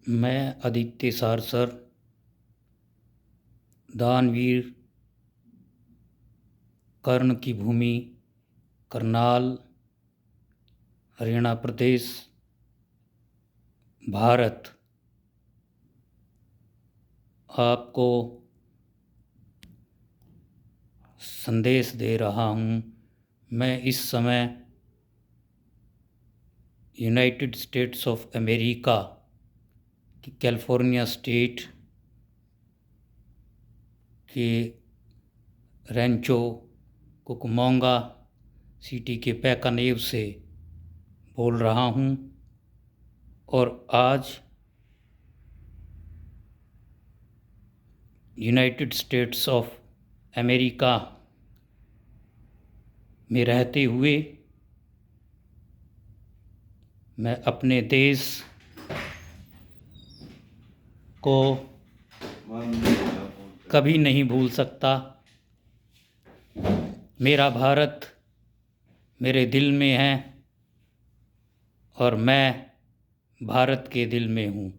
मैं आदित्य सारसर, दानवीर, कर्ण की भूमि, करनाल, हरियाणा प्रदेश, भारत, आपको संदेश दे रहा हूँ। मैं इस समय यूनाइटेड स्टेट्स ऑफ अमेरिका की कैलिफोर्निया स्टेट के रैंचो कुकमोंगा सिटी के पैकानेव से बोल रहा हूँ और आज यूनाइटेड स्टेट्स ऑफ अमेरिका में रहते हुए मैं अपने देश को कभी नहीं भूल सकता। मेरा भारत मेरे दिल में है और मैं भारत के दिल में हूँ।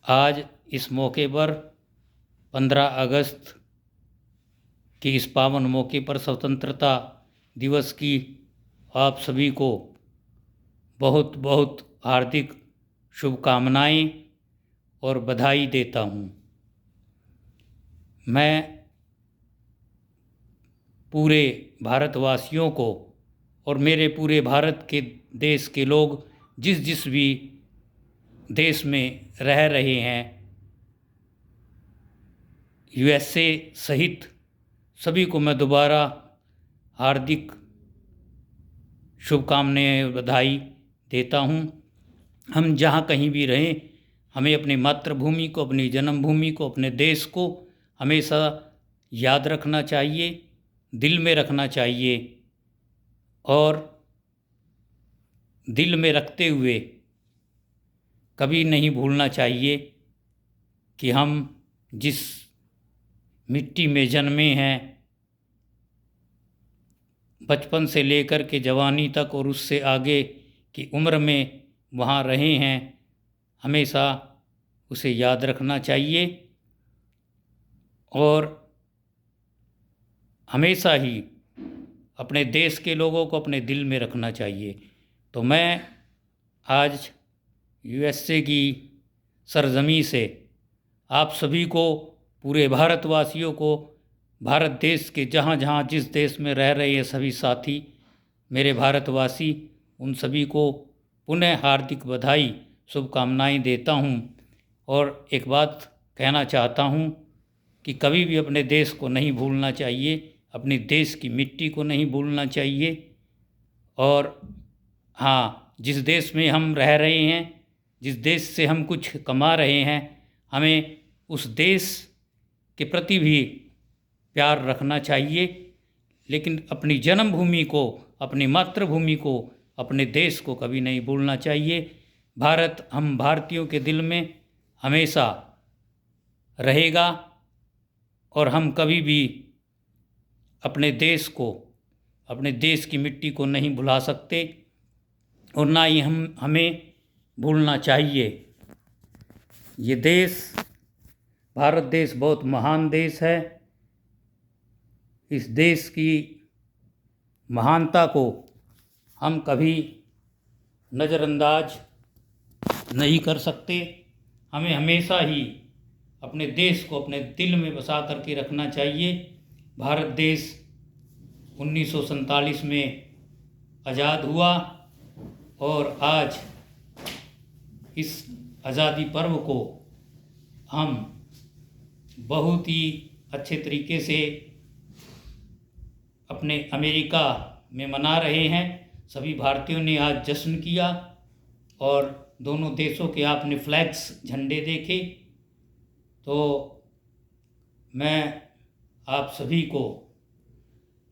आज इस मौके पर 15 अगस्त के इस पावन मौके पर स्वतंत्रता दिवस की आप सभी को बहुत बहुत हार्दिक शुभकामनाएं और बधाई देता हूँ। मैं पूरे भारतवासियों को और मेरे पूरे भारत के देश के लोग जिस जिस भी देश में रह रहे हैं, यूएसए सहित सभी को मैं दोबारा हार्दिक शुभकामनाएं बधाई देता हूँ। हम जहाँ कहीं भी रहें, हमें अपनी मातृभूमि को, अपनी जन्मभूमि को, अपने देश को हमेशा याद रखना चाहिए, दिल में रखना चाहिए और दिल में रखते हुए कभी नहीं भूलना चाहिए कि हम जिस मिट्टी में जन्मे हैं, बचपन से लेकर के जवानी तक और उससे आगे की उम्र में वहाँ रहे हैं, हमेशा उसे याद रखना चाहिए और हमेशा ही अपने देश के लोगों को अपने दिल में रखना चाहिए। तो मैं आज यूएसए की सरजमी से आप सभी को, पूरे भारतवासियों को, भारत देश के जहाँ जहाँ जिस देश में रह रहे हैं सभी साथी मेरे भारतवासी, उन सभी को पुनः हार्दिक बधाई शुभकामनाएं देता हूँ। और एक बात कहना चाहता हूँ कि कभी भी अपने देश को नहीं भूलना चाहिए, अपने देश की मिट्टी को नहीं भूलना चाहिए। और हाँ, जिस देश में हम रह रहे हैं, जिस देश से हम कुछ कमा रहे हैं, हमें उस देश के प्रति भी प्यार रखना चाहिए, लेकिन अपनी जन्मभूमि को, अपनी मातृभूमि को, अपने देश को कभी नहीं भूलना चाहिए। भारत हम भारतीयों के दिल में हमेशा रहेगा और हम कभी भी अपने देश को, अपने देश की मिट्टी को नहीं भुला सकते और ना ही हमें भूलना चाहिए। ये देश, भारत देश बहुत महान देश है। इस देश की महानता को हम कभी नज़रअंदाज नहीं कर सकते। हमें हमेशा ही अपने देश को अपने दिल में बसा करके रखना चाहिए। भारत देश 1947 में आज़ाद हुआ और आज इस आज़ादी पर्व को हम बहुत ही अच्छे तरीके से अपने अमेरिका में मना रहे हैं। सभी भारतीयों ने आज जश्न किया और दोनों देशों के आपने फ्लैग्स, झंडे देखे। तो मैं आप सभी को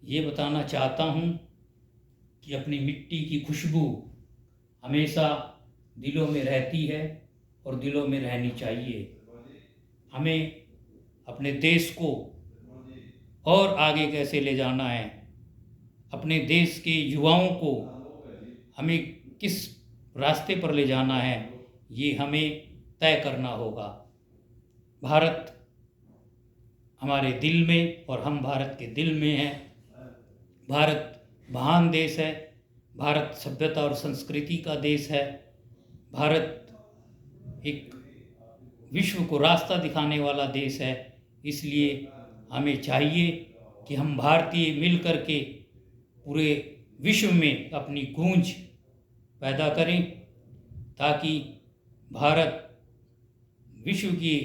ये बताना चाहता हूँ कि अपनी मिट्टी की खुशबू हमेशा दिलों में रहती है और दिलों में रहनी चाहिए। हमें अपने देश को और आगे कैसे ले जाना है, अपने देश के युवाओं को हमें किस रास्ते पर ले जाना है, ये हमें तय करना होगा। भारत हमारे दिल में और हम भारत के दिल में हैं। भारत महान देश है। भारत सभ्यता और संस्कृति का देश है। भारत एक विश्व को रास्ता दिखाने वाला देश है। इसलिए हमें चाहिए कि हम भारतीय मिल कर के पूरे विश्व में अपनी गूंज पैदा करें, ताकि भारत विश्व के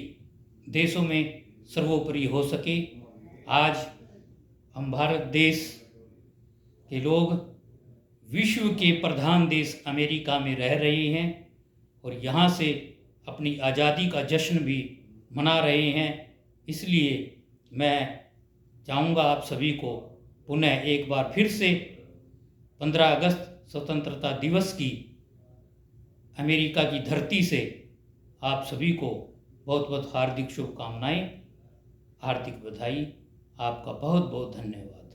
देशों में सर्वोपरि हो सके। आज हम भारत देश के लोग विश्व के प्रधान देश अमेरिका में रह रहे हैं और यहाँ से अपनी आज़ादी का जश्न भी मना रहे हैं। इसलिए मैं चाहूँगा आप सभी को पुनः एक बार फिर से 15 अगस्त स्वतंत्रता दिवस की अमेरिका की धरती से आप सभी को बहुत बहुत हार्दिक शुभकामनाएं, हार्दिक बधाई। आपका बहुत बहुत धन्यवाद।